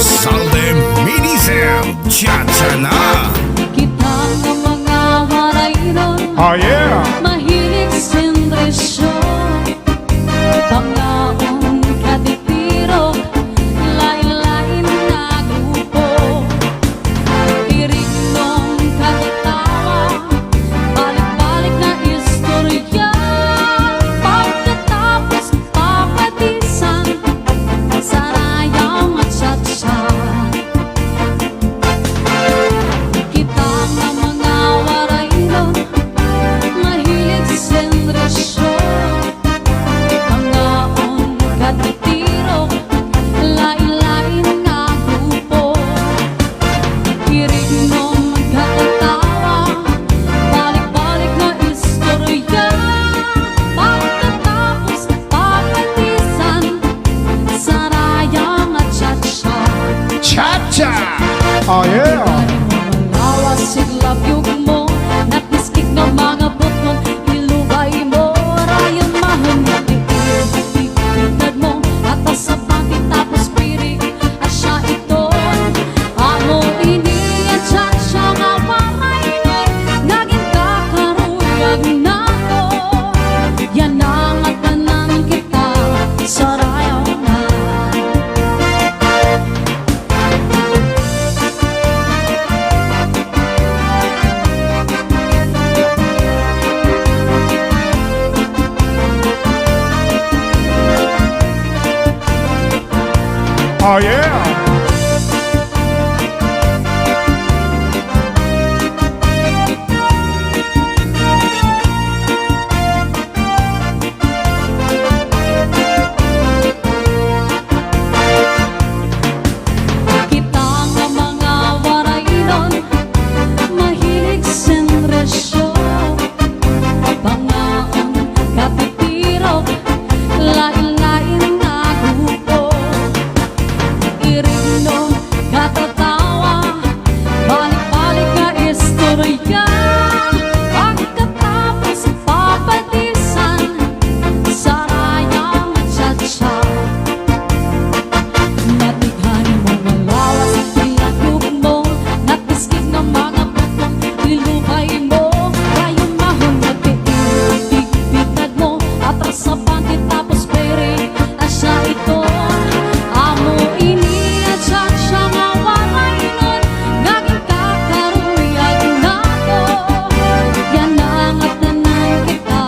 Salde Minisel Chacha na. Kita nga mga waray ron, Oh yeah. mahilig sindresyon, pangaon katitirok, lain-lain na grupo, irignong katatawa, balik-balik na istorya, pagkatapos papatisan, sarayang at satsa. Kita nga mga waray ron, mahilig sindresyon, pangaon katitirok, lain-lain na grupo, irignong katatawa, balik-balik na istorya, pagkatapos papatisan, sarayang at satsa. Chacha. Oh yeah. Malawas siglap yung mo, natiskik ng mga butong ilubay mo, rayon mahangati ipitad mo, atas sa bakit tapos pirik, asya ito, amo ini at siya nga waray nun, naging kakaruyag na ko, yan ang atanan kita, sarayaw na. Oh yeah. Kita nga mga waray ron, mahilig sindresyon, pangaon katitirok, lain-lain na grupo, irignong katatawa, balik-balik na istorya, pagkatapos papatisan, sarayang at satsa. Natighani mo malawas at pinatubog mo, natiskig ng mga butong ilubay mo, rayong mahon na bigbitad mo, atras sa pangkit tapos pere, asya ito, amo ini at siya nga waray nun, naging kakaruyag na ko, yan ang atanan kita,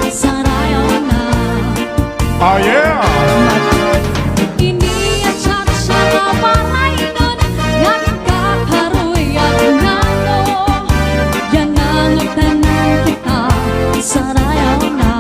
sarayaw na. Oh yeah. Ini at siya nga waray nun, naging kakaruyag na ko, yan ang atanan kita, sarayaw na.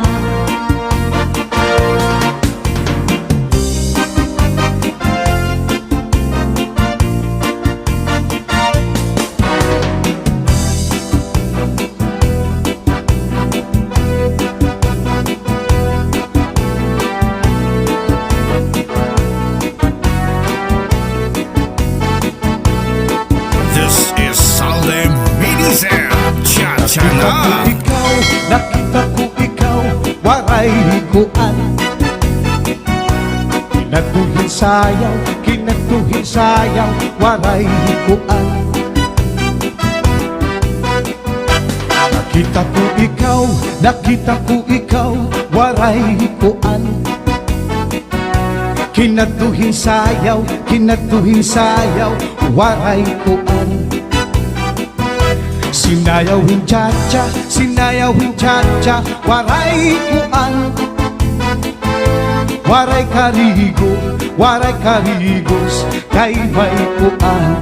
This is Salde Minisel Chacha na. Ikaw, nakita ko ikaw, waray higuan. Kinatuhin sayaw, waray higuan. Nakita ko ikaw, waray higuan. Kinatuhin sayaw, waray higuan. Sinayawin cha-cha, waray kuan. Waray karigos, kay may kuan.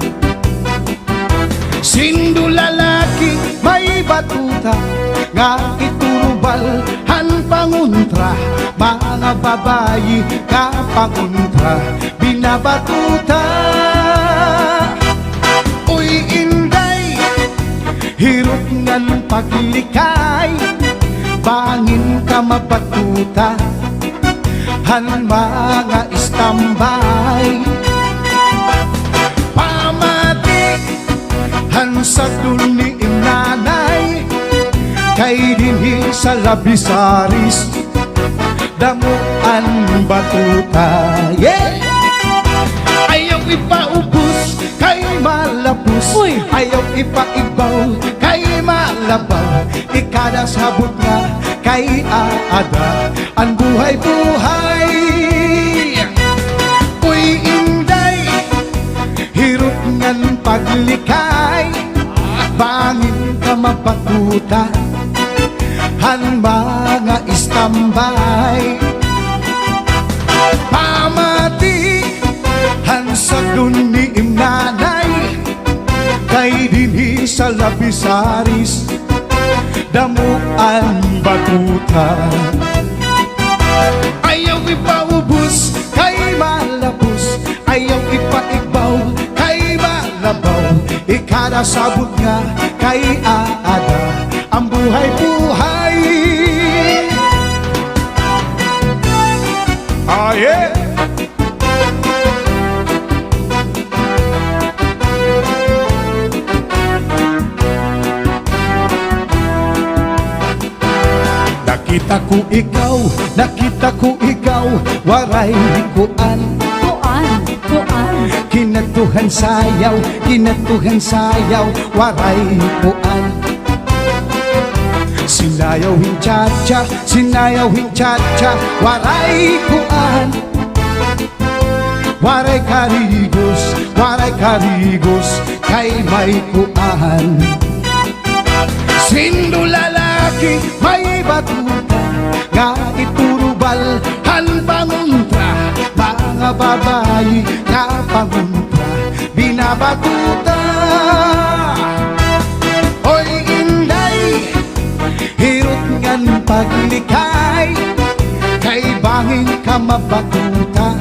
Sindu lalaki, may batuta, nga iturubal, han panguntra, mga babayi, ka panguntra, binabatuta. Uy, inday, hirot ngan paglikay, bangin ka mabatuta, han mga istambay. Pamatik, han sa duli nanay, kay dinhi sa labisaris, damuan batuta. Yeah! Ayaw ipaubos kay malapos. Uy! Ayaw ipaibaw kay malabaw. Ikada sabot nga kay aada ang buhay-buhay. Uy, inday, hirot ngan paglikay, bangin ka mapatuta han mga istambay. Pamati han sa ni imnanay, kay dinhi sa labisaris damuan batuta. Ayaw ipaubos kay malapos, ayaw ipaigbaw kay malabaw. Ikada sabot nga kay aada ang buhay-buhay. Ah, yeah! Nakita ko ikaw, waray kuan. Kuan Kinatuhan sayaw, waray kuan. Sinayawin cha-cha, waray kuan. Waray karigos, kay may kuan. Sindo lalaki, may batuta, nga iturubal, han panguntra. Mga babayi, nga panguntra, binabatuta. Oy, inday, hirot ngan paglikay, kay bangin ka mabatuta,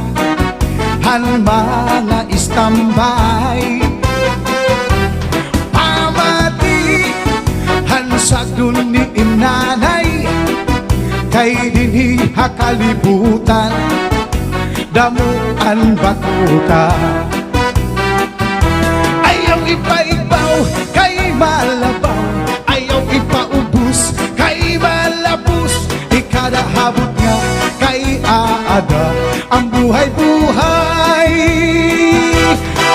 han mga istambay. Sagdun ni imnanay, kay dinhi hakalibutan damuan batuta. Ayaw ipaibaw kay malabaw, ayaw ipaubos kay malapos. Ikada habot nga kay aada ang buhay-buhay.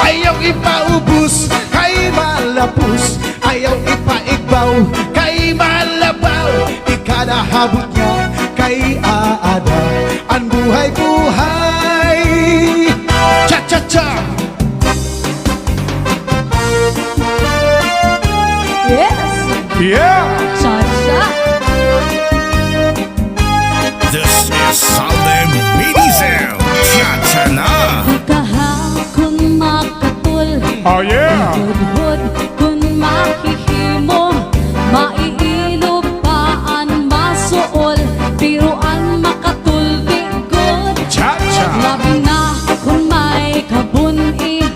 Ayaw ipaubos kay malapos, ayaw ipaigbaw kay malabaw. Ikada habot nga kay aada ang buhay-buhay. Cha-cha-cha! Yes! Yeah! Cha-cha! This is Salem Minizem. Cha-cha na. Kahakon makatul, Oh yeah! hud-hud kun makihimo, maiilog paan masuol, tiruan makatul di good. Cha-cha! Labi na kung may kabuni,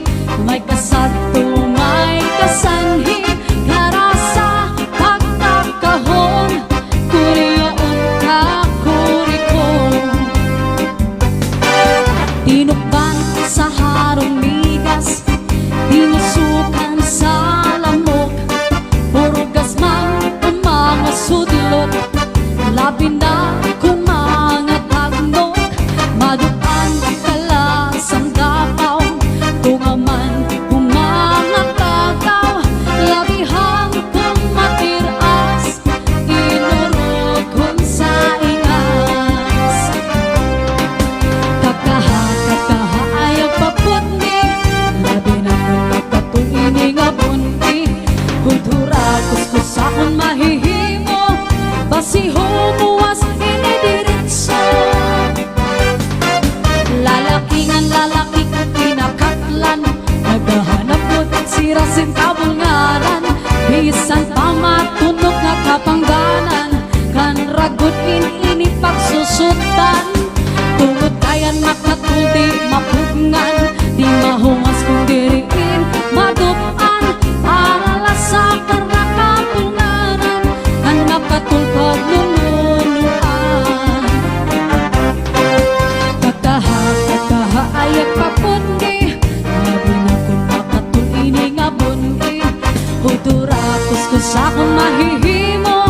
may kasadto, may kasanhi, karasa pagkakahon, kuriyaon ka kurikon. Tinukban sa harong migas, dinusukan sa lamok, puro gasman ang mga sudlot. Labi na kung mga tagnok, maduan kalas ang dapaw, tungaman kung mga takaw. Labihang kung matiras, inurog kung sa ingas. Kakaha ayaw papunni, labi na kung makatuini nga bunti. Kultura kuskus akong mahihimo, basi humuwas inidiritso. Lalaki kong pinakatlan, naghahanap ko sirasin kabungaran. Bisan pa matunog nga kapangganan, kan ragot ini pagsusutan. Tungod kayan makatuldi mapugngan, di mahungas kung diriin madupan. Para sa karakapulnganan, ang nakatulpag lumunuan. Kakaha ayat papundi, labi na kung makatulini nga bundi. Hudura kuskus akong mahihimo,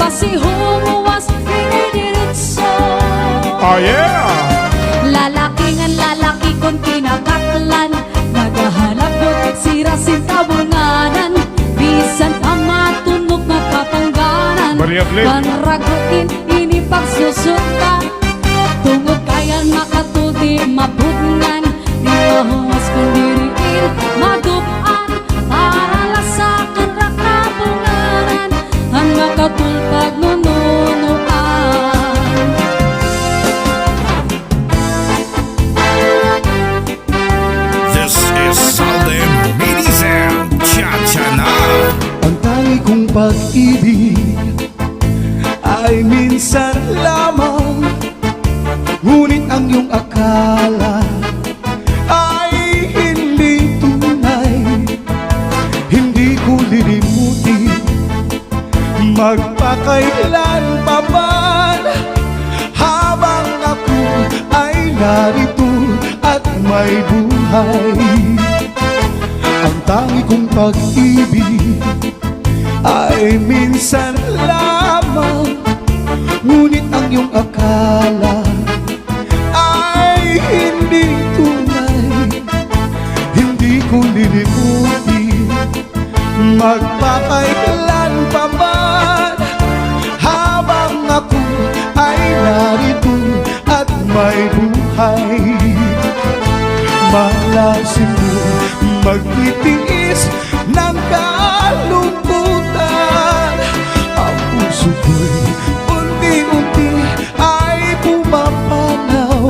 basi humuwas inidiritso. Oh yeah! Lalaki kong pinakatlan, Liab-liab. Panraguin ini pagsusunta tungod kaya makatuldi mabudngan di mahungas kung diriin madupan para lasakan rakabungaran ang makatulpag nununuan. This is Salem Minizem. Cha-cha na. Ang tangi kong pag-ibig ay minsan lamang, ngunit ang iyong akala ay hindi tunay. Hindi ko lilimutin magpakailan pa man, habang ako ay narito at may buhay. Ang tangi kong pag-ibig ay minsan lamang, ngunit ang iyong akala ay hindi tunay. Hindi ko lilimutin magpakailan pa man, habang ako ay narito at may buhay. Malasin mo magtitiis ng kalungkutan. Ang puso ko'y unti-unti ay pumapanaw.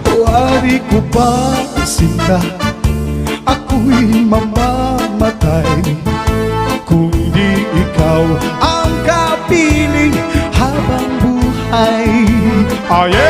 Wari ko ba sinta, ako'y mamamatay kung di ikaw ang kapiling habang buhay. Ah, yeah.